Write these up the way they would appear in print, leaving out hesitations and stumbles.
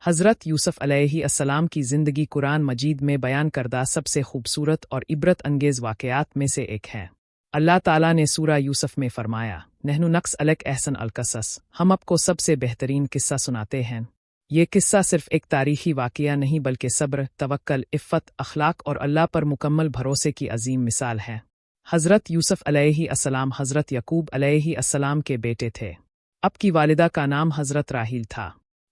हज़रत यूसुफ अलैहिस्सलाम की ज़िंदगी कुरान मजीद में बयान करदा सबसे खूबसूरत और इबरत अंगेज़ वाक़यात में से एक है। अल्लाह ताला ने सूरा यूसुफ में फरमाया, नहनु नक्स अलक एहसन अलकसस, हम आपको सबसे बेहतरीन किस्सा सुनाते हैं। ये किस्सा सिर्फ एक तारीख़ी वाक़या नहीं बल्कि सब्र, तवक्कल, इफ़्फ़त, अखलाक और अल्लाह पर मुकम्मल भरोसे की अजीम मिसाल है। हज़रत यूसुफ अलैहिस्सलाम हज़रत यकूब अलैहिस्सलाम के बेटे थे। आपकी वालिदा का नाम हज़रत राहील था।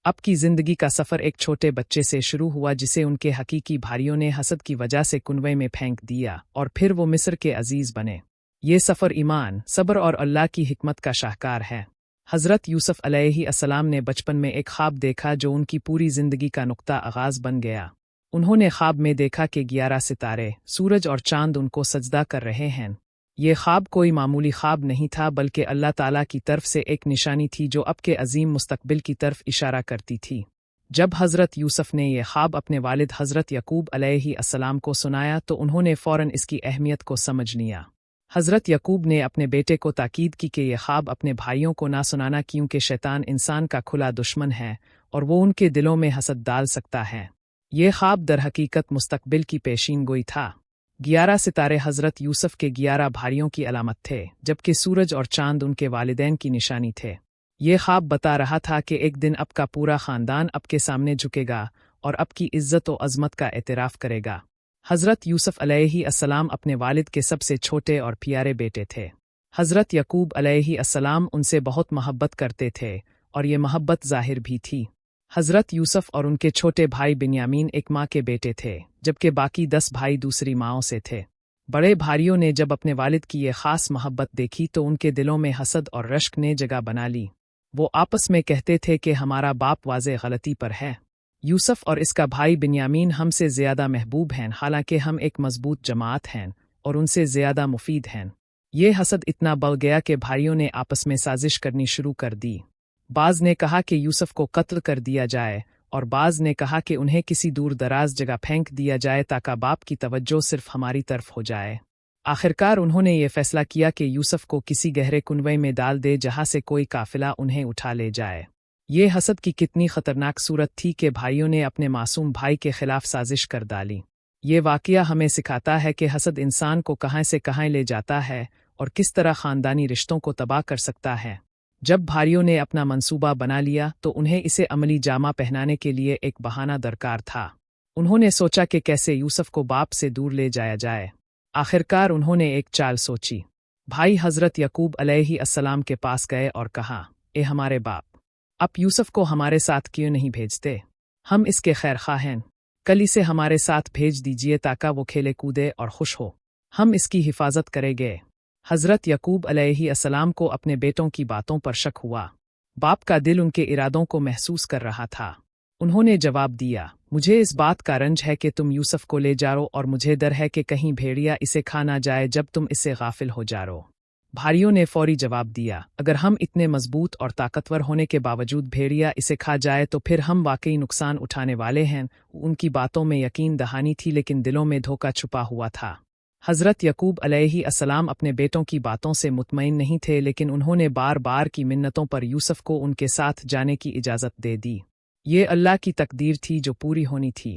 आपकी ज़िंदगी का सफ़र एक छोटे बच्चे से शुरू हुआ जिसे उनके हकीकी भाइयों ने हसद की वजह से कुनवे में फेंक दिया और फिर वो मिस्र के अजीज़ बने। ये सफ़र ईमान, सब्र और अल्लाह की हिकमत का शाहकार है। हज़रत यूसुफ अलैहिस्सलाम ने बचपन में एक ख्वाब देखा जो उनकी पूरी ज़िंदगी का नुक्ता आगाज़ बन गया। उन्होंने ख्वाब में देखा कि 11 सितारे, सूरज और चाँद उनको सजदा कर रहे हैं। ये ख्वाब कोई मामूली ख्वाब नहीं था बल्कि अल्लाह ताला की तरफ से एक निशानी थी जो अब के अजीम मुस्तकबिल की तरफ इशारा करती थी। जब हज़रत यूसुफ ने यह ख्वाब अपने वालिद हज़रत यकूब अलैहिस्सलाम को सुनाया तो उन्होंने फ़ौरन इसकी अहमियत को समझ लिया। हज़रत यकूब ने अपने बेटे को ताकीद की कि यह ख्वाब अपने भाइयों को ना सुनाना क्योंकि शैतान इंसान का खुला दुश्मन है और वो उनके दिलों में हसद डाल सकता है। ये ख्वाब दरहकीकत मुस्तकबिल की पेशीनगोई था। 11 सितारे हज़रत यूसुफ के 11 भाइयों की अलामत थे, जबकि सूरज और चाँद उनके वालिदैन की निशानी थे। ये ख्वाब बता रहा था कि एक दिन आपका पूरा ख़ानदान आपके सामने झुकेगा और आपकी इज़्ज़त व अज़मत का एतराफ़ करेगा। हज़रत यूसुफ अलैहिस्सलाम अपने वालिद के सबसे छोटे और प्यारे बेटे थे। हज़रत यकूब अलैहिस्सलाम उनसे बहुत मोहब्बत करते थे और ये मोहब्बत ज़ाहिर भी थी। हज़रत यूसुफ और उनके छोटे भाई बिन्यामीन एक माँ के बेटे थे, जबकि बाकी 10 भाई दूसरी माँओं से थे। बड़े भाइयों ने जब अपने वालिद की ये ख़ास मोहब्बत देखी तो उनके दिलों में हसद और रश्क ने जगह बना ली। वो आपस में कहते थे कि हमारा बाप वाज़े गलती पर है। यूसुफ और इसका भाई बिन्यामीन हमसे ज़्यादा महबूब हैं, हालांकि हम एक मजबूत जमात हैं और उनसे ज़्यादा मुफीद हैं। ये हसद इतना बढ़ गया कि भाइयों ने आपस में साजिश करनी शुरू कर दी। बाज़ ने कहा कि यूसुफ को कत्ल कर दिया जाए और बाज़ ने कहा कि उन्हें किसी दूर दराज जगह फेंक दिया जाए ताकि बाप की तवज्जो सिर्फ हमारी तरफ हो जाए। आखिरकार उन्होंने ये फैसला किया कि यूसुफ को किसी गहरे कुनवे में डाल दे जहाँ से कोई काफिला उन्हें उठा ले जाए। ये हसद की कितनी ख़तरनाक सूरत थी कि भाइयों ने अपने मासूम भाई के खिलाफ साजिश कर डाली। ये वाक़या हमें सिखाता है कि हसद इंसान को कहाँ से कहाँ ले जाता है और किस तरह ख़ानदानी रिश्तों को तबाह कर सकता है। जब भाइयों ने अपना मंसूबा बना लिया तो उन्हें इसे अमली जामा पहनाने के लिए एक बहाना दरकार था। उन्होंने सोचा कि कैसे यूसुफ को बाप से दूर ले जाया जाए। आखिरकार उन्होंने एक चाल सोची। भाई हज़रत यकूब अलैहिस्सलाम के पास गए और कहा, ए हमारे बाप, आप यूसुफ को हमारे साथ क्यों नहीं भेजते? हम इसके खैरख्वाह हैं। कल इसे हमारे साथ भेज दीजिए ताकि वो खेले कूदे और खुश हो। हम इसकी हिफाजत करेंगे। हज़रत यकूब अलैहिस्सलाम को अपने बेटों की बातों पर शक हुआ। बाप का दिल उनके इरादों को महसूस कर रहा था। उन्होंने जवाब दिया, मुझे इस बात का रंज है कि तुम यूसुफ को ले जाओ और मुझे डर है कि कहीं भेड़िया इसे खा ना जाए जब तुम इससे गाफिल हो जाओ। भाइयों ने फौरी जवाब दिया, अगर हम इतने मजबूत और ताकतवर होने के बावजूद भेड़िया इसे खा जाए तो फिर हम वाकई नुकसान उठाने वाले हैं। उनकी बातों में यकीन दहानी थी लेकिन दिलों में धोखा छुपा हुआ था। हज़रत यकूब अलैहिस्सलाम अपने बेटों की बातों से मुतमईन नहीं थे लेकिन उन्होंने बार बार की मिन्नतों पर यूसुफ को उनके साथ जाने की इजाज़त दे दी। ये अल्लाह की तकदीर थी जो पूरी होनी थी।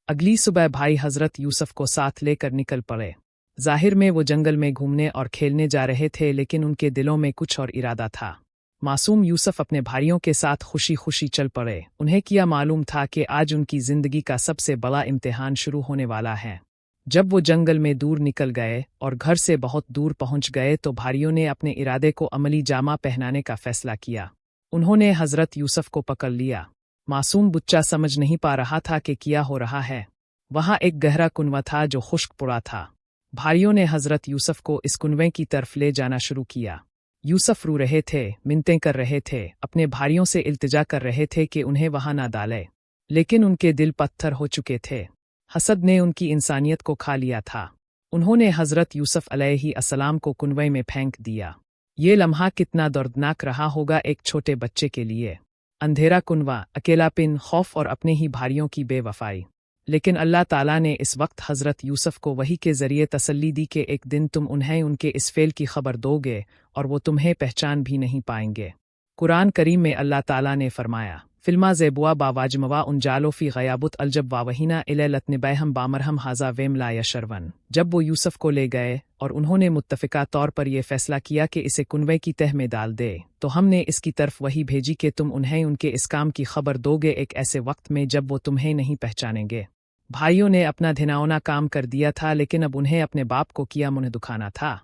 अगली सुबह भाई हज़रत यूसुफ को साथ लेकर निकल पड़े। ज़ाहिर में वो जंगल में घूमने और खेलने जा रहे थे लेकिन उनके दिलों में कुछ और इरादा था। मासूम यूसुफ अपने भाइयों के साथ खुशी खुशी चल पड़े। उन्हें क्या मालूम था कि आज उनकी ज़िंदगी का सबसे बड़ा इम्तिहान शुरू होने वाला है। जब वो जंगल में दूर निकल गए और घर से बहुत दूर पहुंच गए तो भाइयों ने अपने इरादे को अमली जामा पहनाने का फैसला किया। उन्होंने हज़रत यूसुफ को पकड़ लिया। मासूम बच्चा समझ नहीं पा रहा था कि क्या हो रहा है। वहाँ एक गहरा कुनवा था जो खुश्क पड़ा था। भाइयों ने हज़रत यूसुफ को इस कुनवे की तरफ ले जाना शुरू किया। यूसुफ रो रहे थे, मिन्नतें कर रहे थे, अपने भाइयों से इल्तिजा कर रहे थे कि उन्हें वहाँ ना डाले, लेकिन उनके दिल पत्थर हो चुके थे। हसद ने उनकी इंसानियत को खा लिया था। उन्होंने हज़रत यूसुफ अलैहिस्सलाम को कुनवे में फेंक दिया। ये लम्हा कितना दर्दनाक रहा होगा एक छोटे बच्चे के लिए। अंधेरा कुनवा, अकेलापन, खौफ और अपने ही भाइयों की बेवफाई। लेकिन अल्लाह ताला ने इस वक्त हज़रत यूसुफ को वही के ज़रिए तसल्ली दी कि एक दिन तुम उन्हें उनके इस फ़ेल की खबर दोगे और वो तुम्हें पहचान भी नहीं पाएंगे। कुरान करीम में अल्लाह ताला ने फरमाया, फिल्मा ज़ेबुआ बावाजमवा उनजालो फ़ी ग़याबुत अल्जब वावहीना इले लतनबैहम बामरहम हाजा वेम ला यशरवन। जब वो यूसुफ को ले गए और उन्होंने मुत्तफ़िका तौर पर यह फ़ैसला किया कि इसे कुनवे की तह में डाल दे, तो हमने इसकी तरफ वही भेजी कि तुम उन्हें उनके इस काम की खबर दोगे एक ऐसे वक्त में जब वो तुम्हें नहीं पहचानेंगे। भाइयों ने अपना घिनौना काम कर दिया था, लेकिन अब उन्हें अपने बाप को किया मुँह दुखाना था।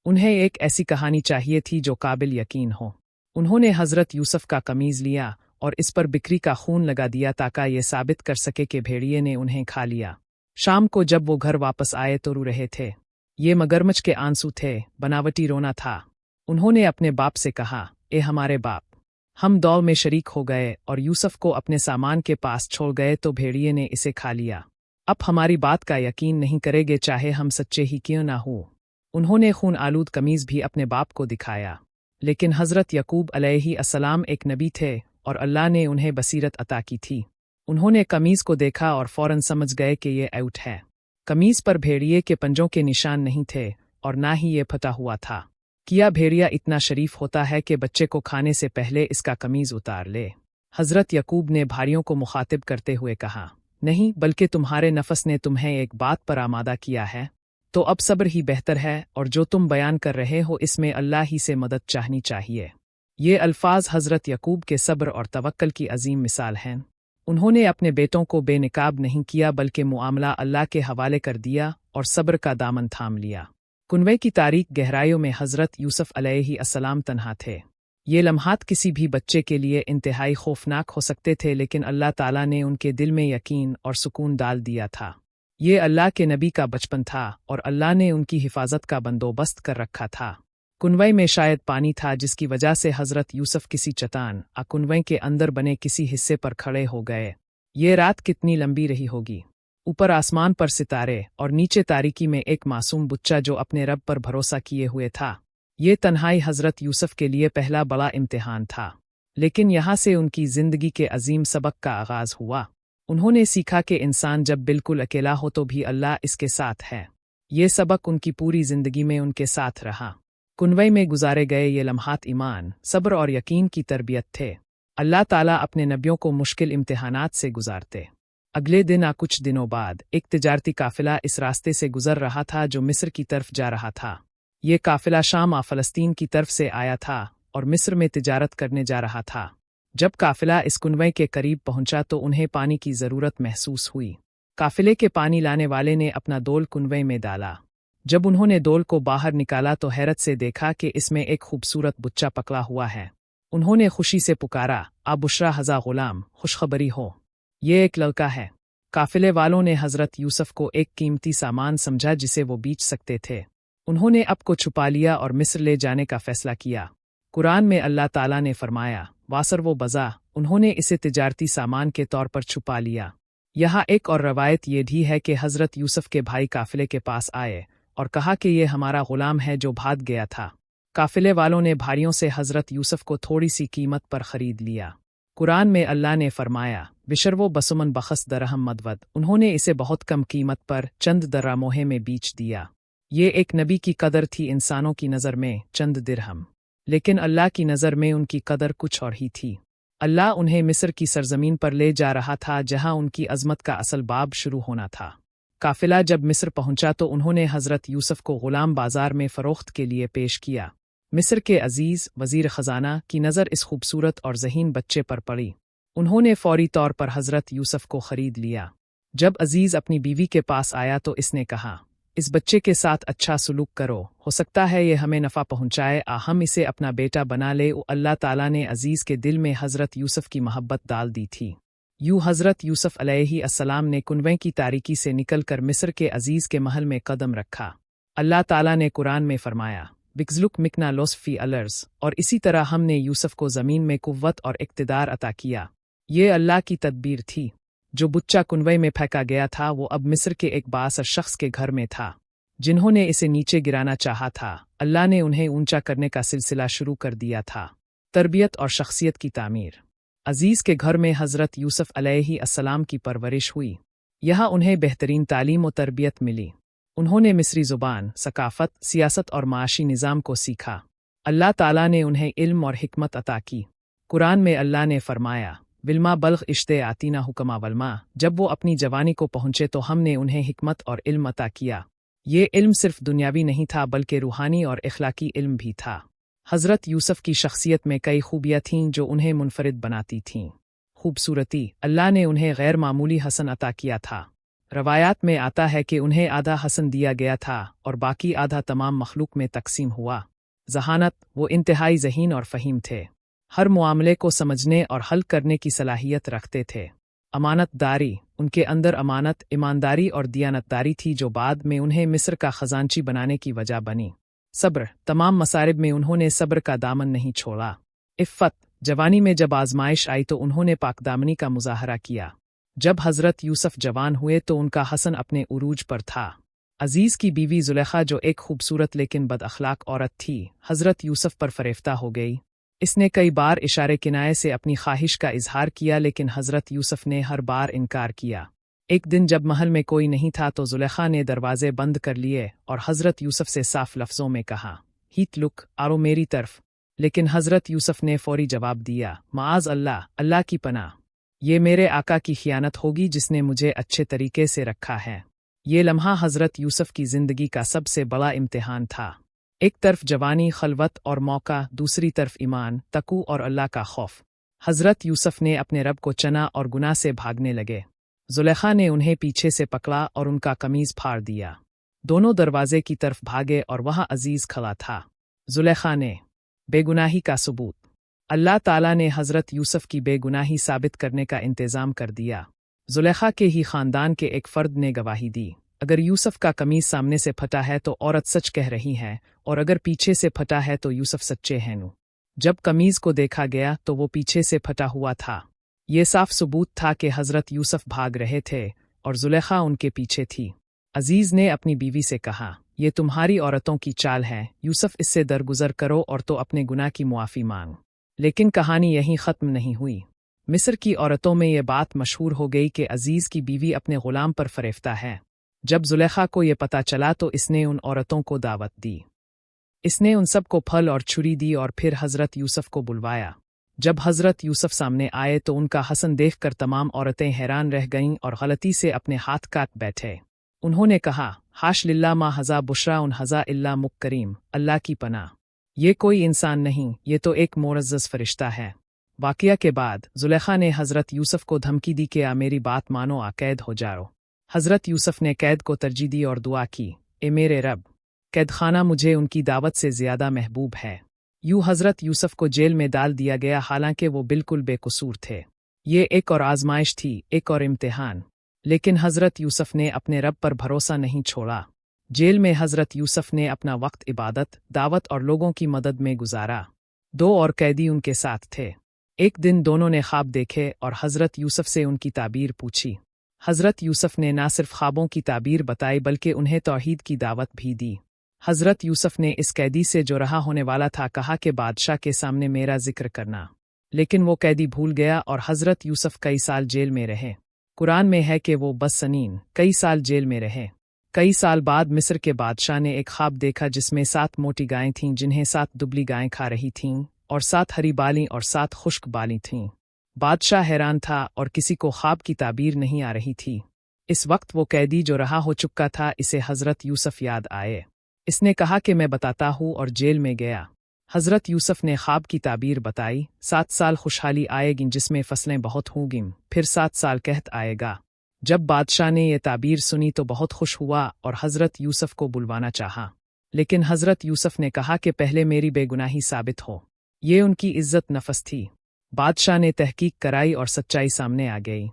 उन्हें एक ऐसी कहानी चाहिए थी जो काबिल यकीन हो। उन्होंने हज़रत यूसुफ का कमीज़ लिया और इस पर बिक्री का खून लगा दिया ताकि ये साबित कर सके कि भेड़िए ने उन्हें खा लिया। शाम को जब वो घर वापस आए तो रो रहे थे। ये मगरमच्छ के आंसू थे, बनावटी रोना था। उन्होंने अपने बाप से कहा, ए हमारे बाप, हम दौड़ में शरीक हो गए और यूसुफ को अपने सामान के पास छोड़ गए तो भेड़िए ने इसे खा लिया। अब हमारी बात का यकीन नहीं करेंगे चाहे हम सच्चे ही क्यों ना हो। उन्होंने खून आलूद कमीज़ भी अपने बाप को दिखाया, लेकिन हज़रत यकूब अलैहिस्सलाम एक नबी थे और अल्लाह ने उन्हें बसीरत अता की थी। उन्होंने कमीज़ को देखा और फ़ौरन समझ गए कि ये आउट है। कमीज़ पर भेड़िए के पंजों के निशान नहीं थे और ना ही ये फटा हुआ था। किया भेड़िया इतना शरीफ होता है कि बच्चे को खाने से पहले इसका कमीज़ उतार ले। हज़रत यकूब ने भाइयों को मुखातिब करते हुए कहा, नहीं, बल्कि तुम्हारे नफस ने तुम्हें एक बात पर आमादा किया है, तो अब सब्र ही बेहतर है और जो तुम बयान कर रहे हो इसमें अल्लाह ही से मदद चाहनी चाहिए। ये अल्फाज हज़रत यकूब के सब्र और तवक्कल की अजीम मिसाल हैं। उन्होंने अपने बेटों को बेनिकाब नहीं किया बल्कि मुआमला अल्लाह के हवाले कर दिया और सब्र का दामन थाम लिया। कुनवे की तारीक गहराइयों में हज़रत यूसुफ अलैहिस्सलाम तन्हा थे। ये लम्हात किसी भी बच्चे के लिए इंतहाई खौफनाक हो सकते थे, लेकिन अल्लाह ताला ने उनके दिल में यकीन और सुकून डाल दिया था। ये अल्लाह के नबी का बचपन था और अल्लाह ने उनकी हिफाजत का बंदोबस्त कर रखा था। कुनवे में शायद पानी था, जिसकी वजह से हज़रत यूसुफ किसी चट्टान कुनवे के अंदर बने किसी हिस्से पर खड़े हो गए। ये रात कितनी लंबी रही होगी। ऊपर आसमान पर सितारे और नीचे तारीकी में एक मासूम बच्चा जो अपने रब पर भरोसा किए हुए था। ये तन्हाई हज़रत यूसुफ के लिए पहला बड़ा इम्तिहान था, लेकिन यहाँ से उनकी ज़िंदगी के अजीम सबक का आगाज़ हुआ। उन्होंने सीखा कि इंसान जब बिल्कुल अकेला हो तो भी अल्लाह इसके साथ है। ये सबक उनकी पूरी ज़िंदगी में उनके साथ रहा। कुनवे में गुजारे गए ये लम्हात ईमान, सब्र और यकीन की तरबियत थे। अल्लाह ताला अपने नबियों को मुश्किल इम्तिहानात से गुजारते। अगले दिन कुछ दिनों बाद एक तिजारती काफ़िला इस रास्ते से गुजर रहा था जो मिस्र की तरफ जा रहा था। ये काफ़िला शाम फ़लस्तीन की तरफ से आया था और मिस्र में तिजारत करने जा रहा था। जब काफ़िला इस कुनवे के करीब पहुंचा तो उन्हें पानी की ज़रूरत महसूस हुई। काफ़िले के पानी लाने वाले ने अपना डोल कुनवे में डाला। जब उन्होंने डोल को बाहर निकाला तो हैरत से देखा कि इसमें एक खूबसूरत बच्चा पकड़ा हुआ है। उन्होंने खुशी से पुकारा, आ बुशरा हज़ा गुलाम, खुशखबरी हो, ये एक लड़का है। काफ़िले वालों ने हज़रत यूसुफ को एक कीमती सामान समझा जिसे वो बेच सकते थे। उन्होंने अब को छुपा लिया और मिस्र ले जाने का फ़ैसला किया। कुरान में अल्लाह ताला ने फरमाया, वासर वो बज़ा, उन्होंने इसे तिजारती सामान के तौर पर छुपा लिया। यहाँ एक और रवायत ये भी है कि हज़रत यूसुफ के भाई काफ़िले के पास आए और कहा कि ये हमारा ग़ुलाम है जो भाग गया था। काफ़िले वालों ने भाइयों से हज़रत यूसुफ को थोड़ी सी कीमत पर ख़रीद लिया। कुरान में अल्लाह ने फरमाया, बिशर वो बसुमन बखस दरहम मदवद, उन्होंने इसे बहुत कम कीमत पर चंद दर्रामोहे में बेच दिया। ये एक नबी की कदर थी, इंसानों की नज़र में चंद दिरहम, लेकिन अल्लाह की नज़र में उनकी कदर कुछ और ही थी। अल्लाह उन्हें मिस्र की सरजमीन पर ले जा रहा था जहां उनकी अज़मत का असल बाब शुरू होना था। काफ़िला जब मिस्र पहुंचा तो उन्होंने हज़रत यूसुफ को ग़ुलाम बाज़ार में फ़रोख्त के लिए पेश किया। मिस्र के अजीज़ वज़ीर ख़ज़ाना की नज़र इस खूबसूरत और ज़हीन बच्चे पर पड़ी। उन्होंने फ़ौरी तौर पर हज़रत यूसुफ को ख़रीद लिया। जब अजीज़ अपनी बीवी के पास आया तो इसने कहा, इस बच्चे के साथ अच्छा सलूक करो, हो सकता है ये हमें नफ़ा पहुँचाए, हम इसे अपना बेटा बना ले। अल्लाह ताला ने अजीज़ के दिल में हज़रत यूसुफ की मोहब्बत डाल दी थी। यूँ हज़रत यूसुफ अलैहिस्सलाम ने कुनवे की तारीकी से निकलकर मिस्र के अजीज़ के महल में कदम रखा। अल्लाह ताला ने कुरान में फरमाया, बिक्ज़लुक मिकना लोसफ़ी अलर्स, और इसी तरह हमने यूसुफ को ज़मीन में कुव्वत और इक़्तिदार अता किया। ये अल्लाह की तदबीर थी। जो बच्चा कुनवे में फेंका गया था वो अब मिस्र के एक बाअसर शख्स के घर में था। जिन्होंने इसे नीचे गिराना चाहा था, अल्लाह ने उन्हें ऊंचा करने का सिलसिला शुरू कर दिया था। तरबियत और शख्सियत की तामीर। अजीज़ के घर में हज़रत यूसुफ अलैहिस्सलाम की परवरिश हुई। यहाँ उन्हें बेहतरीन तालीम और तरबियत मिली। उन्होंने मिस्री ज़ुबान, सकाफ़त, सियासत और माशी निज़ाम को सीखा। अल्लाह ताला ने उन्हें इल्म और हिकमत अता की। कुरान में अल्लाह ने फरमाया, विल्मा बल्ख इश्ते आतीना हुक्मा वल्मा, जब वो अपनी जवानी को पहुंचे तो हमने उन्हें हिकमत और इल्म अता किया। ये इल्म सिर्फ दुनियावी नहीं था बल्कि रूहानी और इखलाकी इल्म भी था। हज़रत यूसुफ की शख्सियत में कई खूबियाँ थीं जो उन्हें मुनफरिद बनाती थीं। खूबसूरती, अल्लाह ने उन्हें गैर मामूली हसन अता किया था। रवायात में आता है कि उन्हें आधा हसन दिया गया था और बाकी आधा तमाम मखलूक में तकसीम हुआ। ज़हानत, वो इंतहाई ज़हीन और फ़हीम थे। हर मामले को समझने और हल करने की सलाहियत रखते थे। अमानतदारी, उनके अंदर अमानत, ईमानदारी और दियानतदारी थी जो बाद में उन्हें मिस्र का खजांची बनाने की वजह बनी। सब्र, तमाम मसारिब में उन्होंने सब्र का दामन नहीं छोड़ा। इफ़्फ़त, जवानी में जब आजमाइश आई तो उन्होंने पाकदामनी का मुजाहरा किया। जब हज़रत यूसुफ जवान हुए तो उनका हसन अपने उरूज पर था। अजीज़ की बीवी ज़ुलेखा जो एक खूबसूरत लेकिन बदअखलाक औरत थी, हज़रत यूसुफ पर फरेफ्ता हो गई। इसने कई बार इशारे किनाये से अपनी ख्वाहिश का इजहार किया लेकिन हज़रत यूसुफ ने हर बार इनकार किया। एक दिन जब महल में कोई नहीं था तो ज़ुलेखा ने दरवाजे बंद कर लिए और हज़रत यूसुफ से साफ लफ्ज़ों में कहा, हीत लुक, आरो मेरी तरफ। लेकिन हज़रत यूसुफ ने फौरी जवाब दिया, माआज़ अल्लाह, अल्लाह की पनाह, ये मेरे आका की खियानत होगी जिसने मुझे अच्छे तरीके से रखा है। ये लम्हा हज़रत यूसुफ की ज़िंदगी का सबसे बड़ा इम्तिहान था। एक तरफ जवानी, खलवत और मौका, दूसरी तरफ ईमान, तकू और अल्लाह का खौफ। हज़रत यूसुफ ने अपने रब को चना और गुनाह से भागने लगे। ज़ुलेखा ने उन्हें पीछे से पकड़ा और उनका कमीज़ फाड़ दिया। दोनों दरवाजे की तरफ भागे और वहाँ अजीज़ खड़ा था। ज़ुलेखा ने बेगुनाही का सबूत। अल्लाह ताला ने हज़रत यूसुफ की बेगुनाही साबित करने का इंतज़ाम कर दिया। ज़ुलेखा के ही ख़ानदान के एक फ़र्द ने गवाही दी, अगर यूसुफ का कमीज़ सामने से फटा है तो औरत सच कह रही है और अगर पीछे से फटा है तो यूसुफ सच्चे हैं। जब कमीज़ को देखा गया तो वो पीछे से फटा हुआ था। ये साफ सबूत था कि हज़रत यूसुफ भाग रहे थे और ज़ुलेखा उनके पीछे थी। अजीज़ ने अपनी बीवी से कहा, ये तुम्हारी औरतों की चाल है, यूसुफ इससे दरगुजर करो और तो अपने गुनाह की मुआफ़ी मांग। लेकिन कहानी यहीं ख़त्म नहीं हुई। मिस्र की औरतों में ये बात मशहूर हो गई कि अजीज़ की बीवी अपने ग़ुलाम पर फरेफ्ता है। जब ज़ुलेखा को ये पता चला तो इसने उन औरतों को दावत दी। इसने उन सब को फल और छुरी दी और फिर हज़रत यूसुफ को बुलवाया। जब हज़रत यूसुफ सामने आए तो उनका हसन देखकर तमाम औरतें हैरान रह गईं और गलती से अपने हाथ काट बैठे। उन्होंने कहा, हाश लिल्ला मा हज़ा बुशरा उन हज़ा इल्ला मुक्करीम, अल्लाह की पनाह, ये कोई इंसान नहीं, ये तो एक मुअज़्ज़ज़ फरिश्ता है। वाक़िया के बाद ज़ुलेखा ने हज़रत यूसुफ को धमकी दी कि मेरी बात मानो, आ कैद हो जाओ। हज़रत यूसुफ ने कैद को तरजीह दी और दुआ की, ए मेरे रब, कैदखाना मुझे उनकी दावत से ज़्यादा महबूब है। यूँ हज़रत यूसुफ को जेल में डाल दिया गया, हालांकि वो बिल्कुल बेकसूर थे। ये एक और आजमाइश थी, एक और इम्तिहान। लेकिन हज़रत यूसुफ ने अपने रब पर भरोसा नहीं छोड़ा। जेल में हज़रत यूसुफ ने अपना वक्त इबादत, दावत और लोगों की मदद में गुजारा। 2 और कैदी उनके साथ थे। एक दिन दोनों ने ख्वाब देखे और हज़रत यूसुफ से उनकी ताबीर पूछी। हज़रत यूसुफ ने ना सिर्फ ख्वाबों की ताबीर बताई बल्कि उन्हें तौहीद की दावत भी दी। हज़रत यूसुफ ने इस कैदी से जो रहा होने वाला था कहा कि बादशाह के सामने मेरा जिक्र करना। लेकिन वो कैदी भूल गया और हज़रत यूसुफ कई साल जेल में रहे। कुरान में है कि वो बसनीन कई साल जेल में रहे। कई साल बाद मिस्र के बादशाह ने एक ख्वाब देखा जिसमें 7 मोटी गायें थीं जिन्हें 7 दुबली गायें खा रही थीं और 7 हरी बाली और 7 खुश्क बाली थीं। बादशाह हैरान था और किसी को ख्वाब की ताबीर नहीं आ रही थी। इस वक्त वो कैदी जो रहा हो चुका था, इसे हज़रत यूसुफ याद आए। इसने कहा कि मैं बताता हूँ और जेल में गया। हज़रत यूसुफ ने ख्वाब की ताबीर बताई। 7 साल खुशहाली आएगी जिसमें फसलें बहुत होंगी, फिर 7 साल कहत आएगा। जब बादशाह ने यह ताबीर सुनी तो बहुत खुश हुआ और हज़रत यूसुफ को बुलवाना चाहा। लेकिन हज़रत यूसुफ ने कहा कि पहले मेरी बेगुनाही साबित हो। ये उनकी इज़्ज़त नफस थी। बादशाह ने तहकीक कराई और सच्चाई सामने आ गई।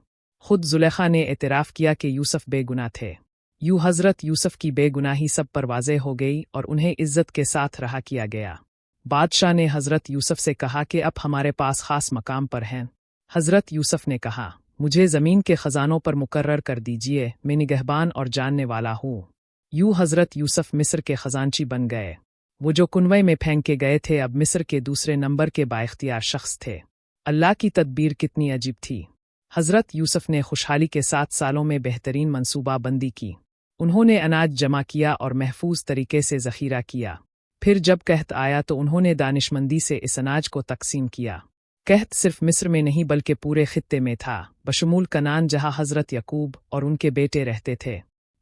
खुद ज़ुलेखा ने एतराफ़ किया कि यूसुफ बेगुनाह थे। यूँ हज़रत यूसुफ की बेगुनाही सब पर वाज़ेह हो गई और उन्हें इज़्ज़त के साथ रहा किया गया। बादशाह ने हज़रत यूसुफ से कहा कि अब हमारे पास ख़ास मकाम पर हैं। हज़रत यूसुफ ने कहा, मुझे ज़मीन के ख़ज़ानों पर मुकर्रर कर दीजिए, मैं निगहबान और जानने वाला हूँ। यूँ हज़रत यूसुफ मिस्र के ख़ज़ानची बन गए। वो जो कुनवे में फेंक के गए थे अब मिस्र के दूसरे नंबर के बाइख्तियार शख्स थे। अल्लाह की तदबीर कितनी अजीब थी। हज़रत यूसुफ ने खुशहाली के 7 सालों में बेहतरीन मनसूबा बंदी की। उन्होंने अनाज जमा किया और महफूज तरीके से ज़ख़ीरा किया। फिर जब कहत आया तो उन्होंने दानिशमंदी से इस अनाज को तकसीम किया। कहत सिर्फ मिस्र में नहीं बल्कि पूरे खित्ते में था, बशमूल कनान जहाँ हज़रत यकूब और उनके बेटे रहते थे।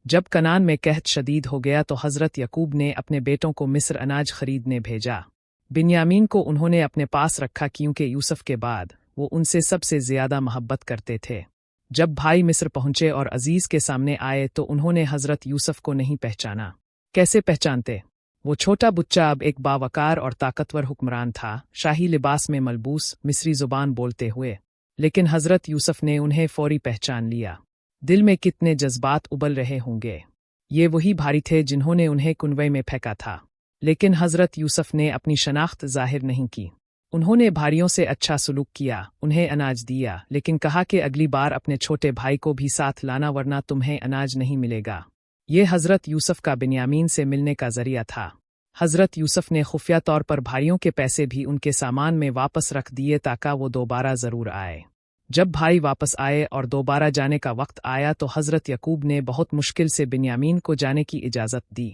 जब कनान में कहत शदीद हो गया तो हज़रत यकूब ने अपने बेटों को मिस्र अनाज खरीदने भेजा। बिन्यामीन को उन्होंने अपने पास रखा क्योंकि यूसुफ के बाद वो उनसे सबसे ज़्यादा मोहब्बत करते थे। जब भाई मिस्र पहुंचे और अजीज़ के सामने आए तो उन्होंने हज़रत यूसुफ को नहीं पहचाना। कैसे पहचानते? वो छोटा बच्चा अब एक बावकार और ताकतवर हुक्मरान था, शाही लिबास में मलबूस, मिस्री ज़ुबान बोलते हुए। लेकिन हज़रत यूसुफ ने उन्हें फौरी पहचान लिया। दिल में कितने जज्बात उबल रहे होंगे। ये वही भारी थे जिन्होंने उन्हें कुनवे में फेंका था। लेकिन हज़रत यूसुफ ने अपनी शनाख्त ज़ाहिर नहीं की। उन्होंने भारियों से अच्छा सलूक किया, उन्हें अनाज दिया, लेकिन कहा कि अगली बार अपने छोटे भाई को भी साथ लाना वरना तुम्हें अनाज नहीं मिलेगा। ये हज़रत यूसुफ का बिन्यामीन से मिलने का ज़रिया था। हज़रत यूसुफ ने खुफिया तौर पर भाइयों के पैसे भी उनके सामान में वापस रख दिए ताकि वो दोबारा ज़रूर आए। जब भाई वापस आए और दोबारा जाने का वक्त आया तो हज़रत यकूब ने बहुत मुश्किल से बिन्यामीन को जाने की इजाज़त दी।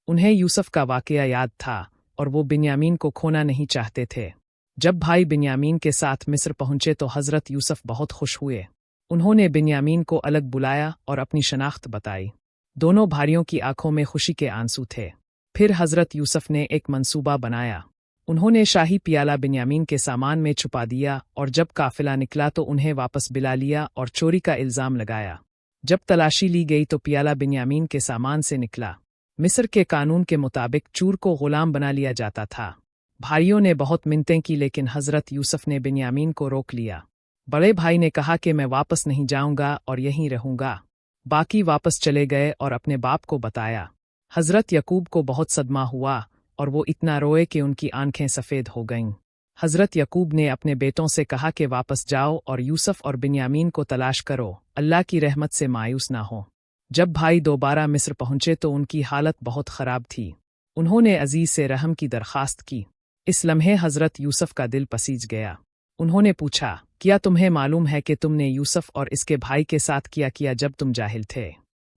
उन्हें यूसुफ का वाक़या याद था और वो बिन्यामीन को खोना नहीं चाहते थे। जब भाई बिन्यामीन के साथ मिस्र पहुंचे तो हज़रत यूसुफ बहुत खुश हुए। उन्होंने बिन्यामीन को अलग बुलाया और अपनी शनाख्त बताई। दोनों भाइयों की आंखों में खुशी के आंसू थे। फिर हज़रत यूसुफ ने एक मंसूबा बनाया। उन्होंने शाही पियाला बिन्यामीन के सामान में छुपा दिया और जब काफिला निकला तो उन्हें वापस बुला लिया और चोरी का इल्ज़ाम लगाया। जब तलाशी ली गई तो पियाला बिन्यामीन के सामान से निकला। मिस्र के कानून के मुताबिक चूर को गुलाम बना लिया जाता था। भाइयों ने बहुत मिन्नतें की लेकिन हज़रत यूसुफ ने बिन्यामीन को रोक लिया। बड़े भाई ने कहा कि मैं वापस नहीं जाऊंगा और यहीं रहूंगा। बाकी वापस चले गए और अपने बाप को बताया। हज़रत यकूब को बहुत सदमा हुआ और वो इतना रोए कि उनकी आंखें सफ़ेद हो गईं। हज़रत यकूब ने अपने बेटों से कहा कि वापस जाओ और यूसुफ और बिन्यामीन को तलाश करो, अल्लाह की रहमत से मायूस ना हो। जब भाई दोबारा मिस्र पहुंचे तो उनकी हालत बहुत ख़राब थी। उन्होंने अजीज़ से रहम की दरख्वास्त की। इस लम्हे हज़रत यूसुफ का दिल पसीज गया। उन्होंने पूछा, क्या तुम्हें मालूम है कि तुमने यूसुफ और इसके भाई के साथ किया जब तुम जाहिल थे?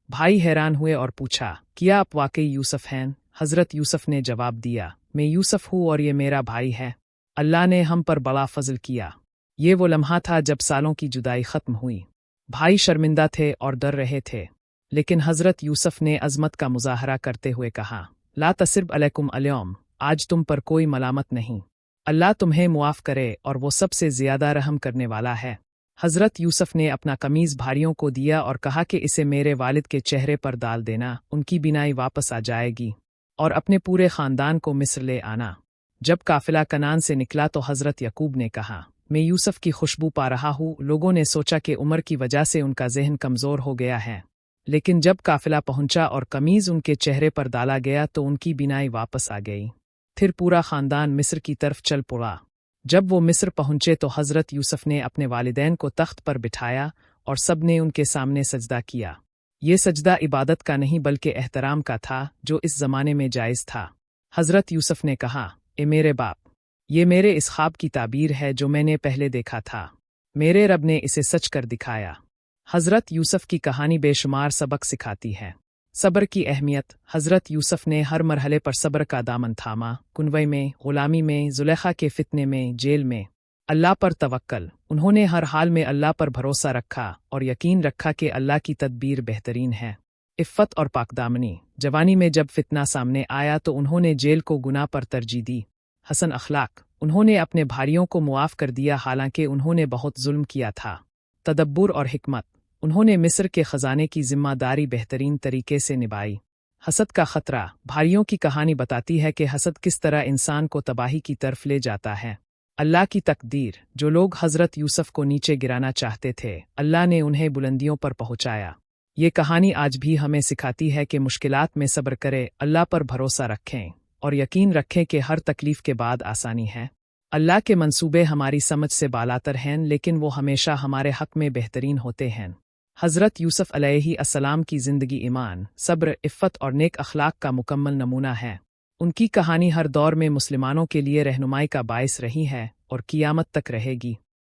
भाई हैरान हुए और पूछा, क्या आप वाकई यूसुफ हैं? हज़रत यूसुफ ने जवाब दिया, मैं यूसुफ हूँ और ये मेरा भाई है। अल्लाह ने हम पर बड़ा फजल किया। ये वो लम्हा था जब सालों की जुदाई ख़त्म हुई। भाई शर्मिंदा थे और डर रहे थे, लेकिन हज़रत यूसुफ ने अज़मत का मुज़ाहरा करते हुए कहा, ला तस्रिब अलैकुम अल-यौम, आज तुम पर कोई मलामत नहीं। अल्लाह तुम्हें मुआफ़ करे और वो सबसे ज़्यादा रहम करने वाला है। हज़रत यूसुफ ने अपना कमीज़ भाइयों को दिया और कहा कि इसे मेरे वालिद के चेहरे पर डाल देना, उनकी बीनाई वापस आ जाएगी और अपने पूरे ख़ानदान को मिस्र ले आना। जब काफ़िला कनान से निकला तो हज़रत यकूब ने कहा, मैं यूसुफ की खुशबू पा रहा हूँ। लोगों ने सोचा कि उम्र की वजह से उनका ज़हन कमज़ोर हो गया है, लेकिन जब काफ़िला पहुंचा और कमीज़ उनके चेहरे पर डाला गया तो उनकी बीनाई वापस आ गई। फिर पूरा ख़ानदान मिस्र की तरफ चल पड़ा। जब वो मिस्र पहुंचे तो हज़रत यूसुफ ने अपने वालिदैन को तख्त पर बिठाया और सब ने उनके सामने सजदा किया। ये सजदा इबादत का नहीं बल्कि एहतराम का था, जो इस ज़माने में जायज़ था। हज़रत यूसुफ ने कहा, ए मेरे बाप, ये मेरे इस ख्वाब की ताबीर है जो मैंने पहले देखा था। मेरे रब ने इसे सच कर दिखाया। हज़रत यूसुफ की कहानी बेशुमार सबक सिखाती है। सब्र की अहमियत। हज़रत यूसुफ ने हर मरहले पर सब्र का दामन थामा, कुनवे में, ग़ुलामी में, ज़ुलेखा के फितने में, जेल में। अल्लाह पर तवक्कल। उन्होंने हर हाल में अल्लाह पर भरोसा रखा और यकीन रखा कि अल्लाह की तदबीर बेहतरीन है। इफ़्फ़त और पाकदामनी। जवानी में जब फितना सामने आया तो उन्होंने जेल को गुनाह पर तरजीह दी। हसन अखलाक। उन्होंने अपने भाइयों को मुआफ़ कर दिया हालांकि उन्होंने बहुत जुल्म किया था। तदब्बुर और हिकमत। उन्होंने मिस्र के ख़जाने की ज़िम्मेदारी बेहतरीन तरीके से निभाई। हसद का ख़तरा। भाइयों की कहानी बताती है कि हसद किस तरह इंसान को तबाही की तरफ ले जाता है। अल्लाह की तकदीर। जो लोग हज़रत यूसुफ को नीचे गिराना चाहते थे, अल्लाह ने उन्हें बुलंदियों पर पहुँचाया। ये कहानी आज भी हमें सिखाती है कि मुश्किलात में सब्र करें, अल्लाह पर भरोसा रखें और यकीन रखें कि हर तकलीफ़ के बाद आसानी है। अल्लाह के मंसूबे हमारी समझ से बालातर हैं, लेकिन वो हमेशा हमारे हक़ में बेहतरीन होते हैं। हज़रत यूसुफ अलैहिस्सलाम की ज़िंदगी ईमान, सब्र, इफ़्फ़त और नेक अखलाक का मुकम्मल नमूना है। उनकी कहानी हर दौर में मुसलमानों के लिए रहनुमाई का बायस रही है और क़ियामत तक रहेगी।